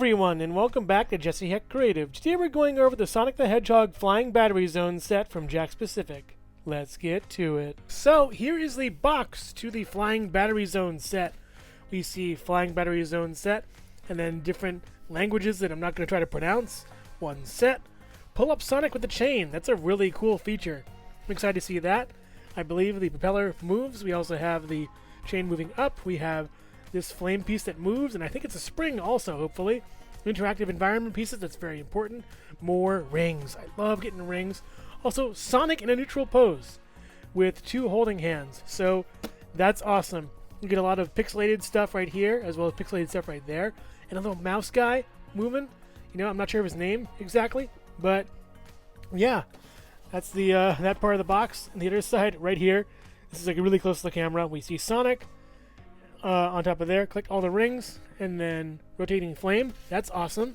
everyone, and welcome back to Jesse Heck Creative. Today we're going over the Sonic the Hedgehog Flying Battery Zone set from Jakks Pacific. Let's get to it. So here is the box to the Flying Battery Zone set. We see Flying Battery Zone set, and then different languages that I'm not going to try to pronounce. One set. Pull up Sonic with the chain. That's a really cool feature. I'm excited to see that. I believe the propeller moves. We also have the chain moving up. We have this flame piece that moves, and I think it's a spring also, hopefully. Interactive environment pieces, that's very important. More rings. I love getting rings. Also, Sonic in a neutral pose with two holding hands. So that's awesome. You get a lot of pixelated stuff right here, as well as pixelated stuff right there. And a little mouse guy moving. You know, I'm not sure of his name exactly, but yeah. That's the that part of the box. On the other side, right here, this is like really close to the camera. We see Sonic on top of there. Click all the rings, and then rotating flame. That's awesome.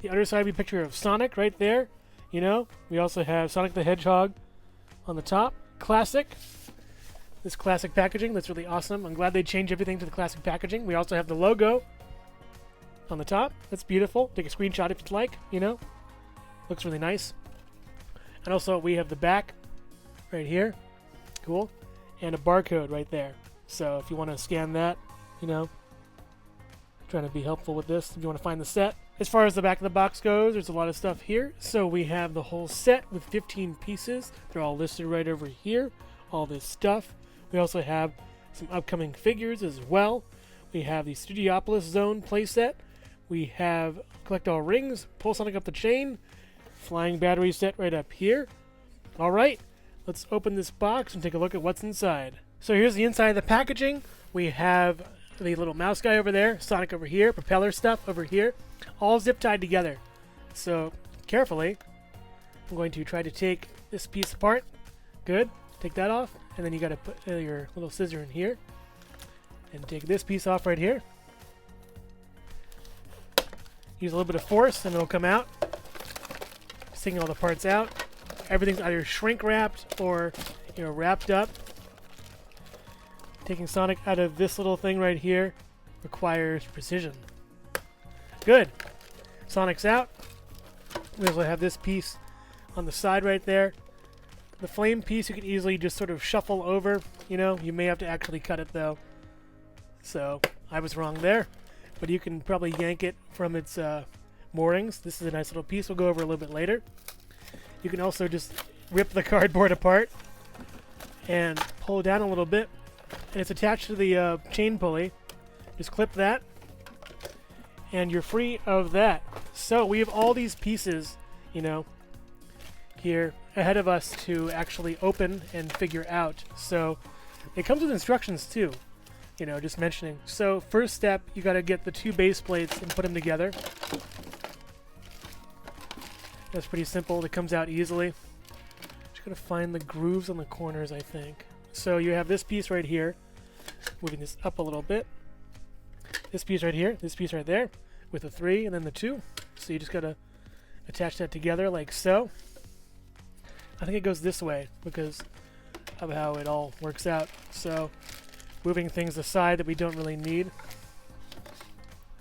The other side, we picture of Sonic right there. You know, we also have Sonic the Hedgehog on the top. Classic. This classic packaging. That's really awesome. I'm glad they changed everything to the classic packaging. We also have the logo on the top. That's beautiful. Take a screenshot if you'd like. You know, looks really nice. And also, we have the back right here. Cool. And a barcode right there. So if you want to scan that, you know, trying to be helpful with this. If you want to find the set. As far as the back of the box goes, there's a lot of stuff here. So we have the whole set with 15 pieces. They're all listed right over here. All this stuff. We also have some upcoming figures as well. We have the Studiopolis Zone playset. We have Collect All Rings, Pull Sonic Up the Chain, Flying Battery set right up here. Alright, let's open this box and take a look at what's inside. So here's the inside of the packaging. We have the little mouse guy over there, Sonic over here, propeller stuff over here, all zip tied together. So carefully, I'm going to try to take this piece apart. Good. Take that off, and then you got to put your little scissor in here and take this piece off right here. Use a little bit of force, and it'll come out. Just taking all the parts out. Everything's either shrink wrapped or, you know, wrapped up. Taking Sonic out of this little thing right here requires precision. Good. Sonic's out. We also have this piece on the side right there. The flame piece you can easily just sort of shuffle over. You know, you may have to actually cut it though. So I was wrong there. But you can probably yank it from its moorings. This is a nice little piece we'll go over a little bit later. You can also just rip the cardboard apart and pull down a little bit. And it's attached to the chain pulley. Just clip that, and you're free of that. So we have all these pieces, you know, here ahead of us to actually open and figure out. So it comes with instructions too, you know, just mentioning. So first step, you got to get the two base plates and put them together. That's pretty simple. It comes out easily. Just got to find the grooves on the corners, I think. So you have this piece right here, moving this up a little bit. This piece right here, this piece right there, with the 3 and then the 2. So you just gotta attach that together like so. I think it goes this way because of how it all works out. So moving things aside that we don't really need.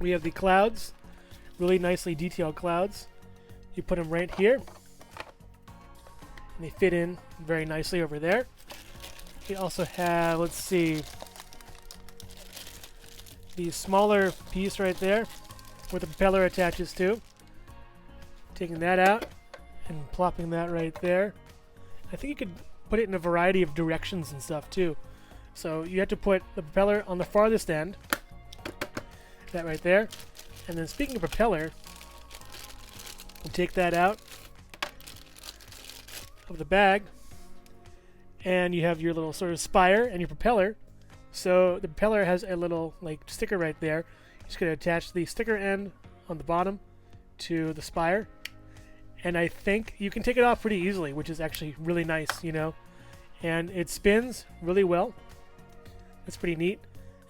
We have the clouds, really nicely detailed clouds. You put them right here, and they fit in very nicely over there. We also have, let's see, the smaller piece right there where the propeller attaches to. Taking that out and plopping that right there. I think you could put it in a variety of directions and stuff too. So you have to put the propeller on the farthest end. That right there. And then speaking of propeller, we'll take that out of the bag. And you have your little sort of spire and your propeller. So the propeller has a little like sticker right there. You're just going to attach the sticker end on the bottom to the spire. And I think you can take it off pretty easily, which is actually really nice, you know. And it spins really well. That's pretty neat.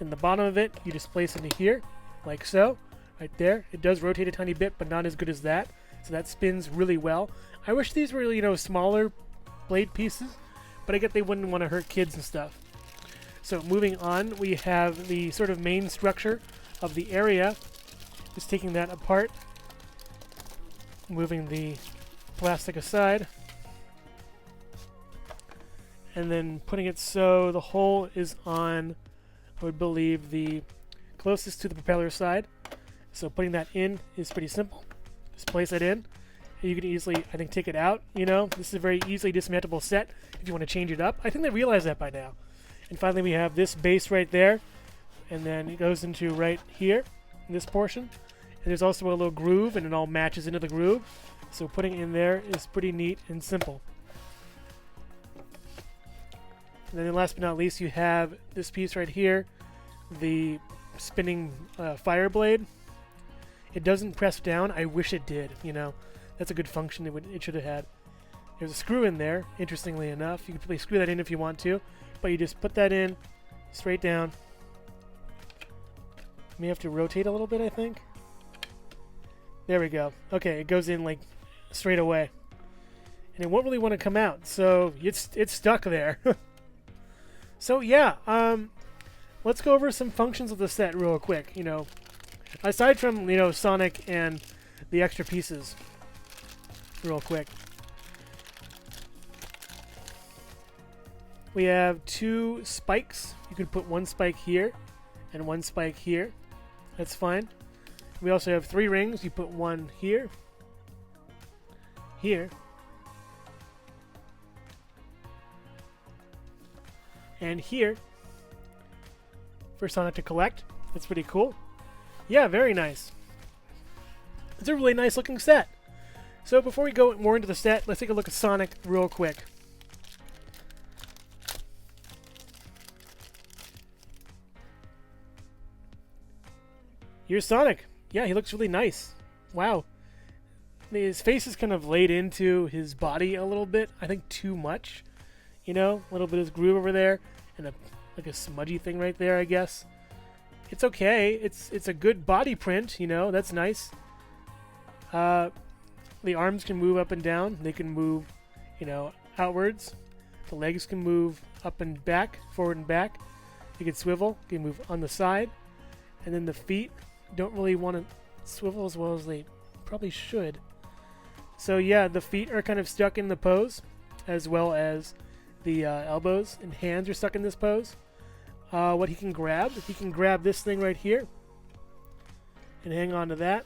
And the bottom of it, you just place into here, like so, right there. It does rotate a tiny bit, but not as good as that. So that spins really well. I wish these were, you know, smaller blade pieces. But I get they wouldn't want to hurt kids and stuff. So moving on, we have the sort of main structure of the area Just taking that apart, moving the plastic aside, and then putting it so the hole is on, I would believe, the closest to the propeller side. So putting that in is pretty simple. Just place it in, and you can easily, I think, take it out. You know, this is a very easily dismantleable set if you want to change it up. I think they realize that by now. And finally, we have this base right there, and then it goes into right here in this portion. And there's also a little groove, and it all matches into the groove. So putting it in there is pretty neat and simple. And then last but not least, you have this piece right here, the spinning fire blade. It doesn't press down. I wish it did, you know. That's a good function it should have had. There's a screw in there, interestingly enough. You can probably screw that in if you want to, but you just put that in straight down. You may have to rotate a little bit, I think. There we go. Okay, it goes in like straight away. And it won't really want to come out, so it's stuck there. So yeah, let's go over some functions of the set real quick, you know. Aside from, you know, Sonic and the extra pieces, real quick. We have 2 spikes. You can put 1 spike here and 1 spike here. That's fine. We also have 3 rings. You put 1 here, here, and here for Sonic to collect. That's pretty cool. Yeah, very nice. It's a really nice looking set. So before we go more into the set, let's take a look at Sonic real quick. Here's Sonic. Yeah, he looks really nice. Wow. His face is kind of laid into his body a little bit. I think too much. You know, a little bit of groove over there, and like a smudgy thing right there, I guess. It's okay. It's a good body print, you know. That's nice. The arms can move up and down. They can move, you know, outwards. The legs can move up and back, forward and back. They can swivel. They can move on the side. And then the feet don't really want to swivel as well as they probably should. So yeah, the feet are kind of stuck in the pose, as well as the elbows and hands are stuck in this pose. What he can grab this thing right here and hang on to that.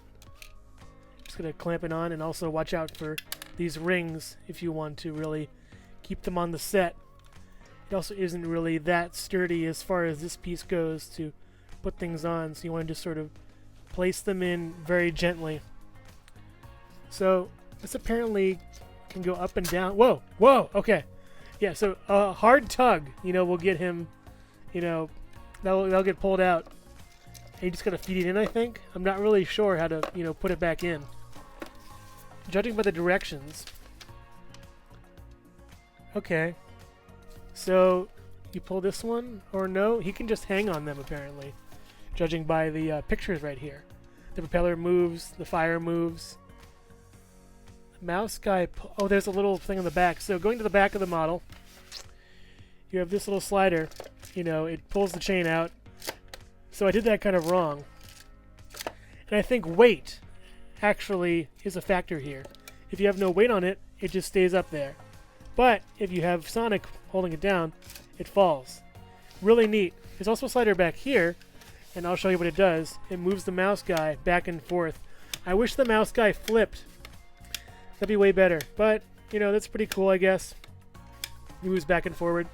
Just gonna clamp it on, and also watch out for these rings if you want to really keep them on the set. It also isn't really that sturdy as far as this piece goes to put things on, so you want to just sort of place them in very gently. So this apparently can go up and down. Whoa, whoa, okay. Yeah, so a hard tug, you know, will get him, you know, that'll get pulled out. And you just gotta feed it in, I think. I'm not really sure how to, you know, put it back in. Judging by the directions. Okay. So you pull this one, or no? He can just hang on them, apparently. Judging by the pictures right here. The propeller moves, the fire moves. Mouse guy, oh, there's a little thing on the back. So going to the back of the model, you have this little slider. You know, it pulls the chain out. So I did that kind of wrong. And I think weight actually is a factor here. If you have no weight on it, it just stays up there. But if you have Sonic holding it down, it falls. Really neat. There's also a slider back here, and I'll show you what it does. It moves the mouse guy back and forth. I wish the mouse guy flipped. That'd be way better. But, you know, that's pretty cool, I guess. It moves back and forward.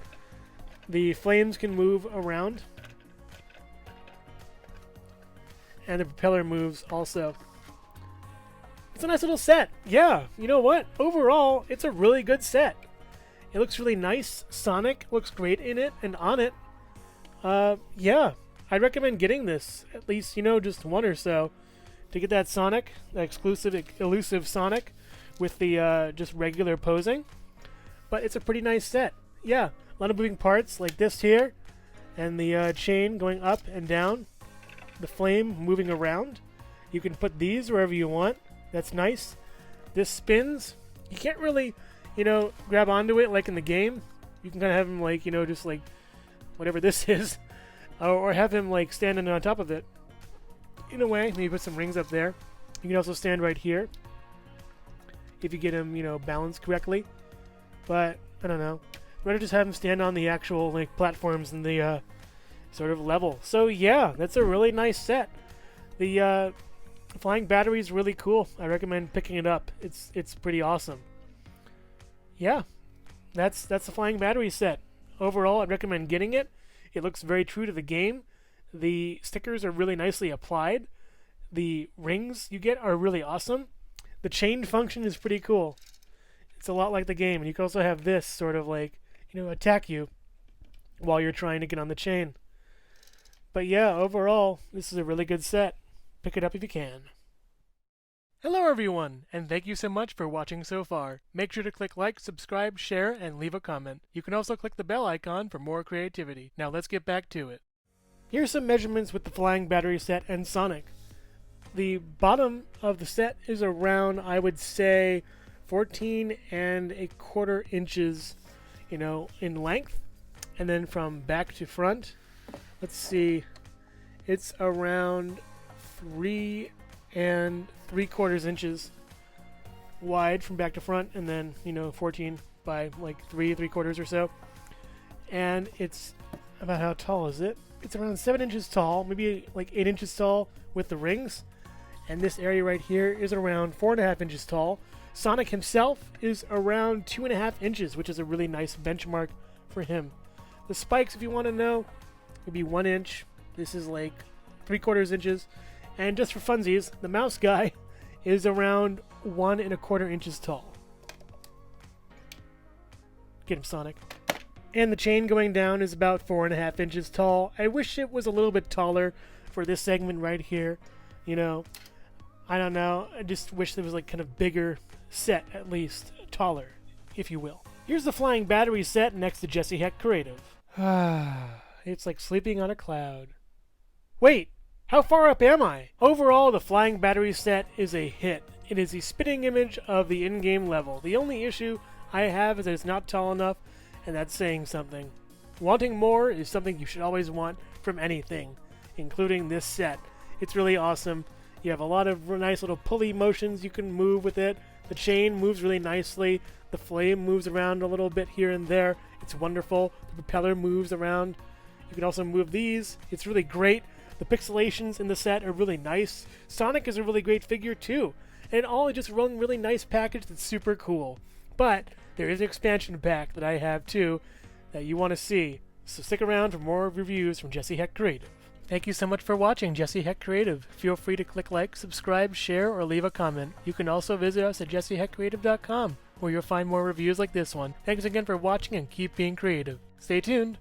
The flames can move around. And the propeller moves also. It's a nice little set. Yeah, you know what? Overall, it's a really good set. It looks really nice. Sonic looks great in it and on it. Yeah, I'd recommend getting this. At least, you know, just one or so. To get that Sonic, that exclusive, elusive Sonic with the just regular posing. But it's a pretty nice set. Yeah, a lot of moving parts like this here. And the chain going up and down. The flame moving around. You can put these wherever you want. That's nice. This spins. You can't really, you know, grab onto it like in the game. You can kind of have him like, you know, just like whatever this is. Or have him like standing on top of it. in a way. Maybe put some rings up there. You can also stand right here if you get him, you know, balanced correctly. But I don't know. I'd rather just have him stand on the actual like platforms in the sort of level. So yeah, that's a really nice set. The flying battery is really cool. I recommend picking it up. It's pretty awesome. Yeah, that's the flying battery set. Overall, I'd recommend getting it. It looks very true to the game. The stickers are really nicely applied. The rings you get are really awesome. The chain function is pretty cool. It's a lot like the game, and you can also have this sort of like, you know, attack you while you're trying to get on the chain. But yeah, overall, this is a really good set. Pick it up if you can. Hello everyone, and thank you so much for watching so far. Make sure to click like, subscribe, share, and leave a comment. You can also click the bell icon for more creativity. Now let's get back to it. Here's some measurements with the flying battery set and Sonic. The bottom of the set is around, I would say, 14¼ inches, you know, in length. And then from back to front, let's see, it's around 3¾ inches wide from back to front, and then, you know, 14 by like 3¾ or so. And it's about, how tall is it? It's around 7 inches tall, maybe like 8 inches tall with the rings. And this area right here is around 4½ inches tall. Sonic himself is around 2½ inches, which is a really nice benchmark for him. The spikes, if you want to know, would be 1 inch. This is like 3/4 inches. And just for funsies, the mouse guy is around 1¼ inches tall. Get him, Sonic. And the chain going down is about 4½ inches tall. I wish it was a little bit taller for this segment right here. You know, I don't know. I just wish there was like kind of bigger set, at least taller, if you will. Here's the flying battery set next to Jesse Heck Creative. It's like sleeping on a cloud. Wait! How far up am I? Overall, the flying battery set is a hit. It is a spitting image of the in-game level. The only issue I have is that it's not tall enough, and that's saying something. Wanting more is something you should always want from anything, including this set. It's really awesome. You have a lot of nice little pulley motions you can move with it. The chain moves really nicely. The flame moves around a little bit here and there. It's wonderful. The propeller moves around. You can also move these. It's really great. The pixelations in the set are really nice. Sonic is a really great figure too. And all just one really nice package that's super cool. But there is an expansion pack that I have too that you want to see. So stick around for more reviews from Jesse Heck Creative. Thank you so much for watching Jesse Heck Creative. Feel free to click like, subscribe, share, or leave a comment. You can also visit us at jesseheckcreative.com, where you'll find more reviews like this one. Thanks again for watching, and keep being creative. Stay tuned.